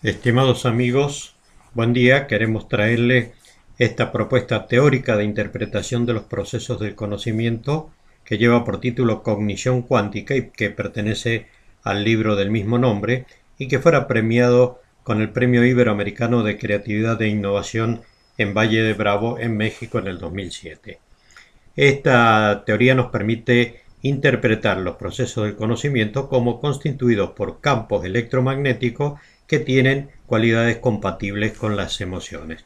Estimados amigos, buen día. Queremos traerles esta propuesta teórica de interpretación de los procesos del conocimiento que lleva por título Cognición Cuántica y que pertenece al libro del mismo nombre y que fuera premiado con el Premio Iberoamericano de Creatividad e Innovación en Valle de Bravo, en México, en el 2007. Esta teoría nos permite interpretar los procesos del conocimiento como constituidos por campos electromagnéticos que tienen cualidades compatibles con las emociones.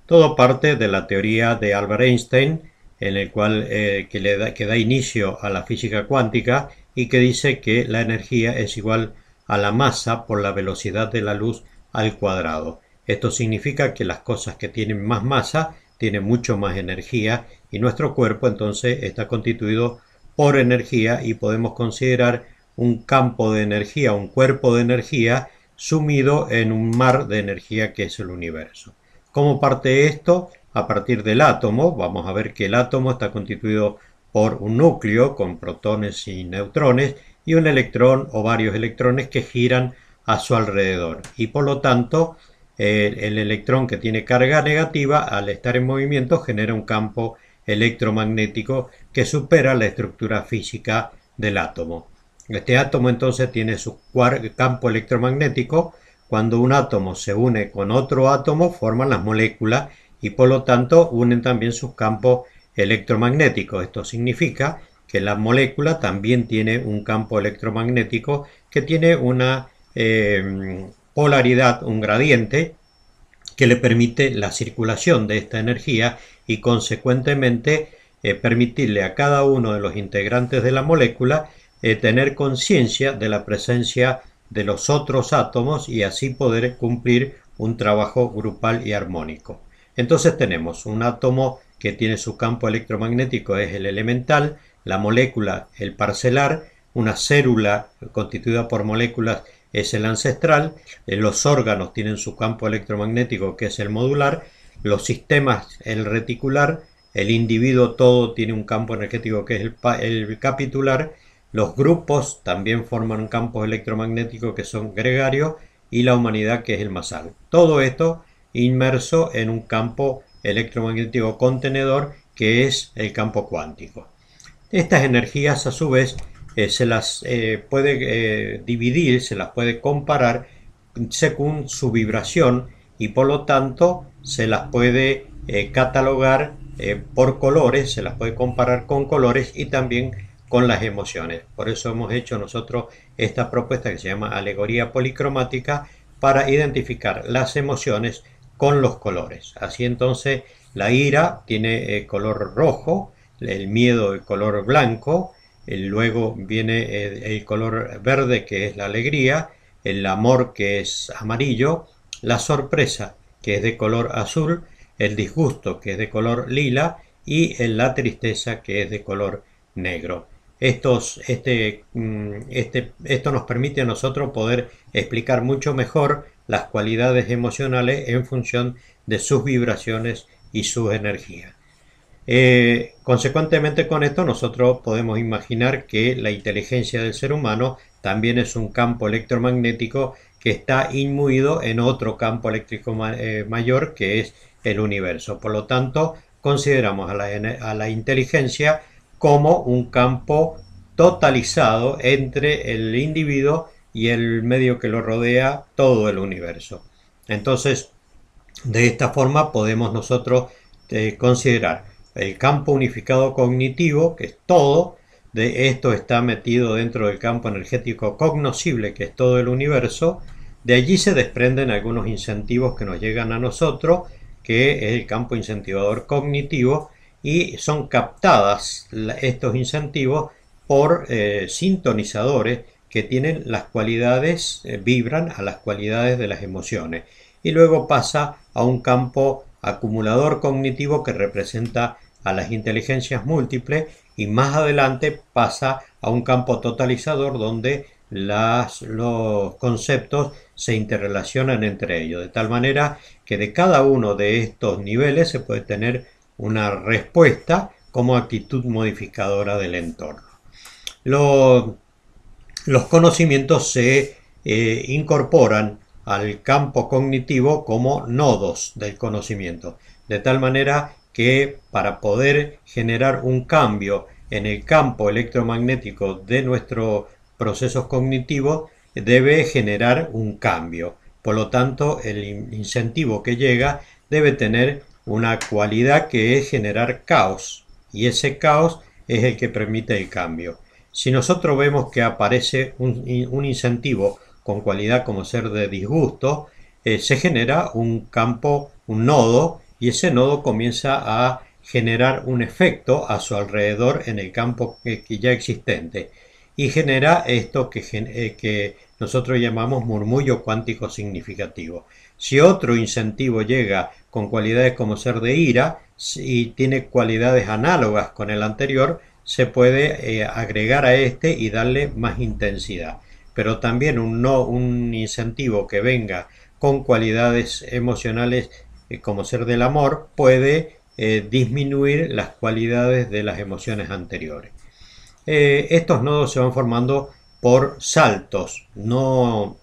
Todo parte de la teoría de Albert Einstein, en el cual que da inicio a la física cuántica y que dice que la energía es igual a la masa por la velocidad de la luz al cuadrado. Esto significa que las cosas que tienen más masa tienen mucho más energía y nuestro cuerpo entonces está constituido por energía y podemos considerar un campo de energía, un cuerpo de energía sumido en un mar de energía que es el universo. ¿Cómo parte esto? A partir del átomo. Vamos a ver que el átomo está constituido por un núcleo con protones y neutrones y un electrón o varios electrones que giran a su alrededor. Y por lo tanto, el electrón que tiene carga negativa, al estar en movimiento, genera un campo electromagnético que supera la estructura física del átomo. Este átomo entonces tiene su campo electromagnético. Cuando un átomo se une con otro átomo, forman las moléculas y por lo tanto unen también sus campos electromagnéticos. Esto significa que la molécula también tiene un campo electromagnético que tiene una polaridad, un gradiente, que le permite la circulación de esta energía y consecuentemente permitirle a cada uno de los integrantes de la molécula tener conciencia de la presencia de los otros átomos y así poder cumplir un trabajo grupal y armónico. Entonces tenemos un átomo que tiene su campo electromagnético, es el elemental, la molécula el parcelar, una célula constituida por moléculas es el ancestral, los órganos tienen su campo electromagnético que es el modular, los sistemas el reticular, el individuo todo tiene un campo energético que es el capitular, los grupos también forman campos electromagnéticos que son gregarios y la humanidad que es el masal. Todo esto inmerso en un campo electromagnético contenedor que es el campo cuántico. Estas energías a su vez se las puede dividir, se las puede comparar según su vibración y por lo tanto se las puede catalogar por colores, se las puede comparar con colores y también con las emociones. Por eso hemos hecho nosotros esta propuesta que se llama alegoría policromática para identificar las emociones con los colores. Así entonces la ira tiene color rojo, el miedo el color blanco, luego viene el color verde que es la alegría, el amor que es amarillo, la sorpresa que es de color azul, el disgusto que es de color lila y la tristeza que es de color negro. Esto nos permite a nosotros poder explicar mucho mejor las cualidades emocionales en función de sus vibraciones y sus energías. Consecuentemente con esto nosotros podemos imaginar que la inteligencia del ser humano también es un campo electromagnético que está inmuido en otro campo eléctrico mayor que es el universo. Por lo tanto, consideramos a la inteligencia como un campo totalizado entre el individuo y el medio que lo rodea, todo el universo. Entonces, de esta forma podemos nosotros considerar el campo unificado cognitivo, que es todo, de esto está metido dentro del campo energético cognoscible, que es todo el universo. De allí se desprenden algunos incentivos que nos llegan a nosotros, que es el campo incentivador cognitivo, y son captadas estos incentivos por sintonizadores que tienen las cualidades, vibran a las cualidades de las emociones. Y luego pasa a un campo acumulador cognitivo que representa a las inteligencias múltiples y más adelante pasa a un campo totalizador donde los conceptos se interrelacionan entre ellos, de tal manera que de cada uno de estos niveles se puede tener una respuesta como actitud modificadora del entorno. Los conocimientos se incorporan al campo cognitivo como nodos del conocimiento, de tal manera que para poder generar un cambio en el campo electromagnético de nuestros procesos cognitivos debe generar un cambio. Por lo tanto, el incentivo que llega debe tener una cualidad que es generar caos, y ese caos es el que permite el cambio. Si nosotros vemos que aparece un incentivo con cualidad como ser de disgusto, se genera un campo, un nodo, y ese nodo comienza a generar un efecto a su alrededor en el campo que ya existente y genera esto que nosotros llamamos murmullo cuántico significativo. Si otro incentivo llega con cualidades como ser de ira y tiene cualidades análogas con el anterior, se puede agregar a este y darle más intensidad. Pero también un incentivo que venga con cualidades emocionales como ser del amor puede disminuir las cualidades de las emociones anteriores. Estos nodos se van formando por saltos, no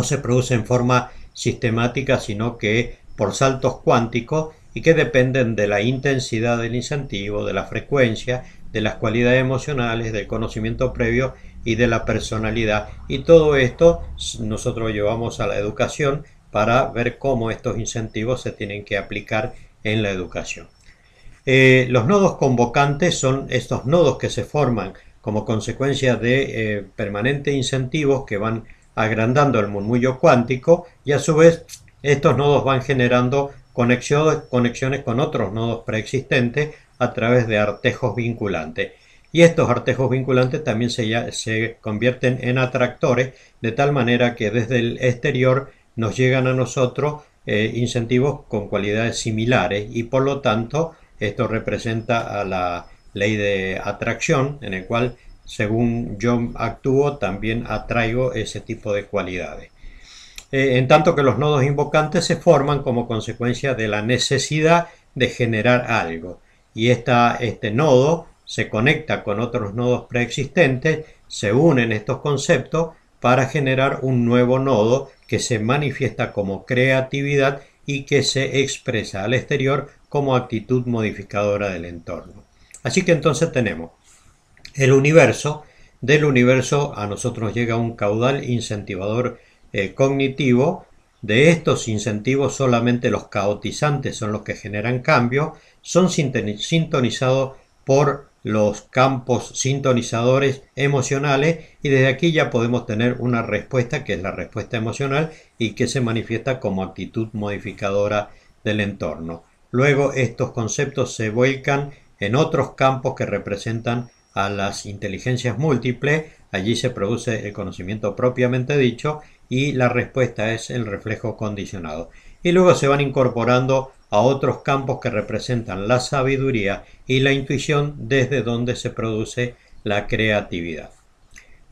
se produce en forma sistemática, sino que por saltos cuánticos y que dependen de la intensidad del incentivo, de la frecuencia, de las cualidades emocionales, del conocimiento previo y de la personalidad. Y todo esto nosotros llevamos a la educación para ver cómo estos incentivos se tienen que aplicar en la educación. Los nodos convocantes son estos nodos que se forman como consecuencia de permanentes incentivos que van agrandando el murmullo cuántico, y a su vez estos nodos van generando conexiones con otros nodos preexistentes a través de artejos vinculantes. Y estos artejos vinculantes también se convierten en atractores, de tal manera que desde el exterior nos llegan a nosotros incentivos con cualidades similares, y por lo tanto esto representa a la ley de atracción, en el cual según yo actúo también atraigo ese tipo de cualidades. En tanto que los nodos invocantes se forman como consecuencia de la necesidad de generar algo, y este nodo se conecta con otros nodos preexistentes, se unen estos conceptos para generar un nuevo nodo que se manifiesta como creatividad y que se expresa al exterior como actitud modificadora del entorno. Así que entonces tenemos el universo. Del universo a nosotros llega un caudal incentivador cognitivo. De estos incentivos solamente los caotizantes son los que generan cambio, son sintonizados por los campos sintonizadores emocionales, y desde aquí ya podemos tener una respuesta que es la respuesta emocional y que se manifiesta como actitud modificadora del entorno. Luego estos conceptos se vuelcan en otros campos que representan a las inteligencias múltiples. Allí se produce el conocimiento propiamente dicho y la respuesta es el reflejo condicionado. Y luego se van incorporando a otros campos que representan la sabiduría y la intuición, desde donde se produce la creatividad.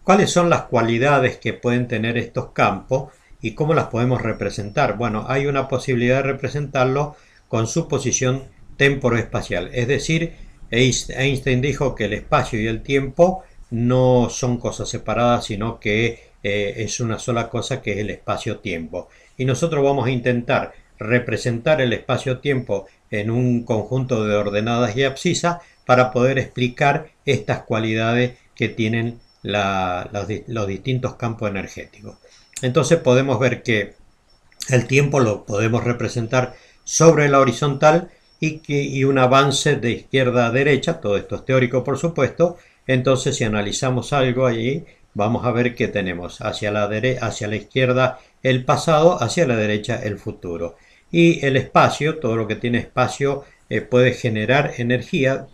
¿Cuáles son las cualidades que pueden tener estos campos y cómo las podemos representar? Bueno, hay una posibilidad de representarlo con su posición temporoespacial, es decir, Einstein dijo que el espacio y el tiempo no son cosas separadas, sino que es una sola cosa, que es el espacio-tiempo. Y nosotros vamos a intentar representar el espacio-tiempo en un conjunto de ordenadas y abscisas para poder explicar estas cualidades que tienen los distintos campos energéticos. Entonces podemos ver que el tiempo lo podemos representar sobre la horizontal y un avance de izquierda a derecha. Todo esto es teórico, por supuesto. Entonces, si analizamos algo allí, vamos a ver que tenemos hacia la izquierda el pasado, hacia la derecha el futuro. Y el espacio, todo lo que tiene espacio puede generar energía,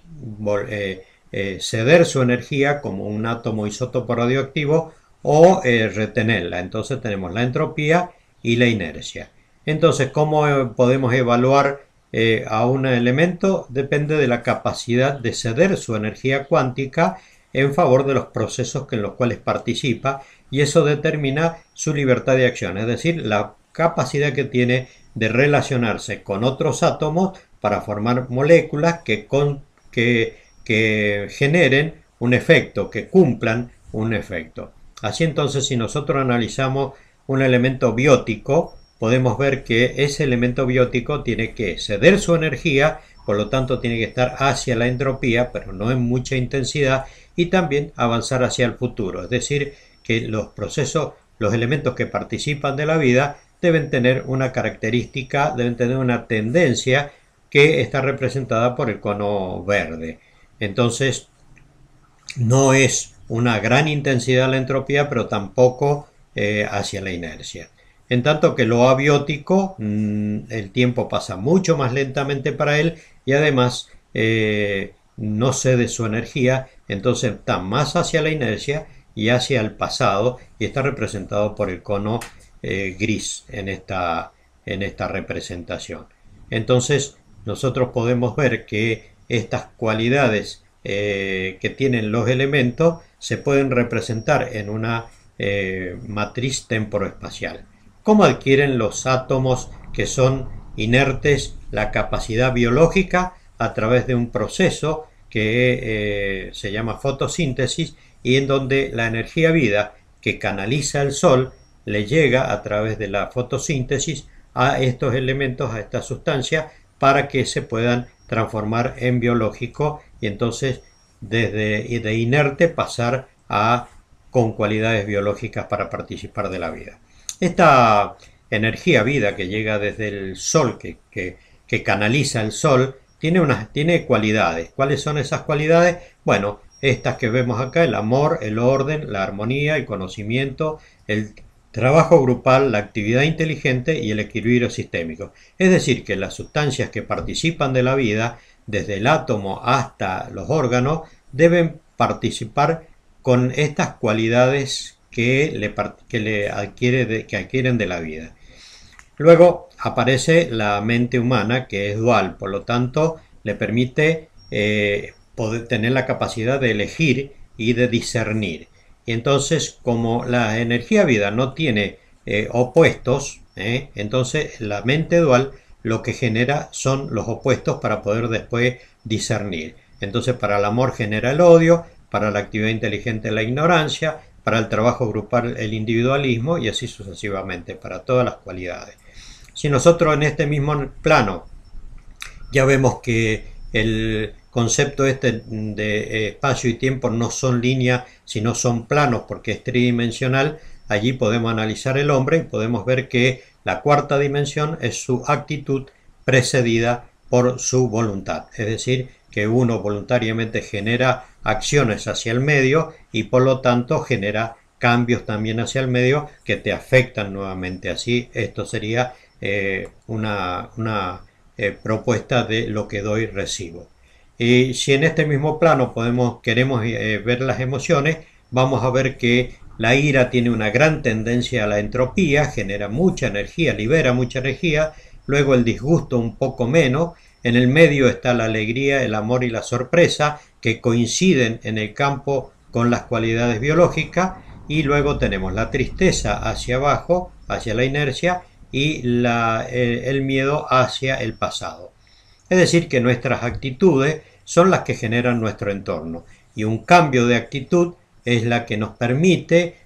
ceder su energía como un átomo isótopo radioactivo, o retenerla. Entonces tenemos la entropía y la inercia. Entonces, ¿cómo podemos evaluar a un elemento? Depende de la capacidad de ceder su energía cuántica en favor de los procesos en los cuales participa, y eso determina su libertad de acción, es decir, la capacidad que tiene de relacionarse con otros átomos para formar moléculas que generen un efecto, que cumplan un efecto. Así entonces, si nosotros analizamos un elemento biótico, podemos ver que ese elemento biótico tiene que ceder su energía, por lo tanto tiene que estar hacia la entropía, pero no en mucha intensidad, y también avanzar hacia el futuro. Es decir, que los procesos, los elementos que participan de la vida deben tener una característica, deben tener una tendencia que está representada por el cono verde. Entonces, no es una gran intensidad la entropía, pero tampoco hacia la inercia. En tanto que lo abiótico, el tiempo pasa mucho más lentamente para él y además no cede su energía, entonces está más hacia la inercia y hacia el pasado y está representado por el cono gris en esta representación. Entonces nosotros podemos ver que estas cualidades que tienen los elementos se pueden representar en una matriz temporoespacial. ¿Cómo adquieren los átomos que son inertes la capacidad biológica? A través de un proceso que se llama fotosíntesis y en donde la energía vida que canaliza el sol le llega a través de la fotosíntesis a estos elementos, a esta sustancia, para que se puedan transformar en biológico y entonces desde de inerte pasar a con cualidades biológicas para participar de la vida. Esta energía vida que llega desde el sol, que canaliza el sol, tiene cualidades. ¿Cuáles son esas cualidades? Bueno, estas que vemos acá: el amor, el orden, la armonía, el conocimiento, el trabajo grupal, la actividad inteligente y el equilibrio sistémico. Es decir, que las sustancias que participan de la vida, desde el átomo hasta los órganos, deben participar con estas cualidades que adquieren de la vida. Luego aparece la mente humana, que es dual, por lo tanto le permite poder tener la capacidad de elegir y de discernir. Y entonces, como la energía vida no tiene opuestos, entonces la mente dual lo que genera son los opuestos para poder después discernir. Entonces, para el amor genera el odio, para la actividad inteligente la ignorancia, para el trabajo grupal el individualismo y así sucesivamente, para todas las cualidades. Si nosotros en este mismo plano ya vemos que el concepto de espacio y tiempo no son líneas, sino son planos porque es tridimensional, allí podemos analizar el hombre y podemos ver que la cuarta dimensión es su actitud precedida por su voluntad. Es decir, que uno voluntariamente genera acciones hacia el medio y por lo tanto genera cambios también hacia el medio que te afectan nuevamente. Así, esto sería una propuesta de lo que doy recibo. Y si en este mismo plano queremos ver las emociones, vamos a ver que la ira tiene una gran tendencia a la entropía, genera mucha energía, libera mucha energía, luego el disgusto un poco menos, en el medio está la alegría, el amor y la sorpresa, que coinciden en el campo con las cualidades biológicas, y luego tenemos la tristeza hacia abajo, hacia la inercia, y el miedo hacia el pasado. Es decir, que nuestras actitudes son las que generan nuestro entorno, y un cambio de actitud es la que nos permite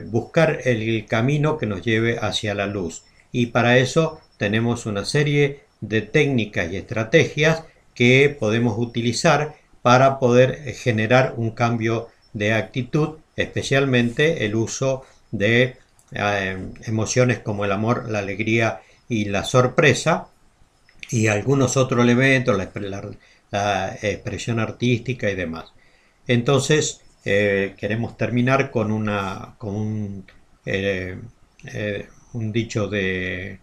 buscar el camino que nos lleve hacia la luz. Y para eso tenemos una serie de técnicas y estrategias que podemos utilizar para poder generar un cambio de actitud, especialmente el uso de emociones como el amor, la alegría y la sorpresa, y algunos otros elementos, la expresión artística y demás. Entonces, queremos terminar con un dicho de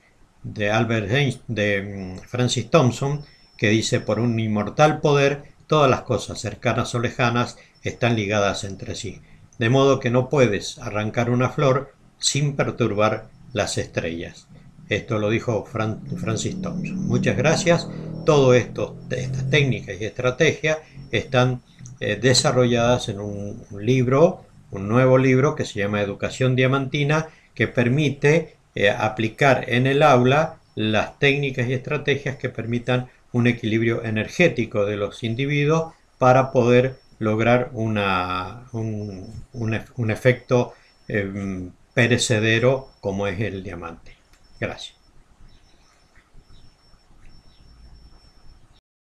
Albert Einstein, de Francis Thompson, que dice: por un inmortal poder, todas las cosas cercanas o lejanas están ligadas entre sí, de modo que no puedes arrancar una flor sin perturbar las estrellas. Esto lo dijo Francis Thompson. Muchas gracias. Todo esto, estas técnicas y estrategias están desarrolladas en un nuevo libro que se llama Educación Diamantina, que permite aplicar en el aula las técnicas y estrategias que permitan un equilibrio energético de los individuos para poder lograr un efecto perecedero como es el diamante. Gracias.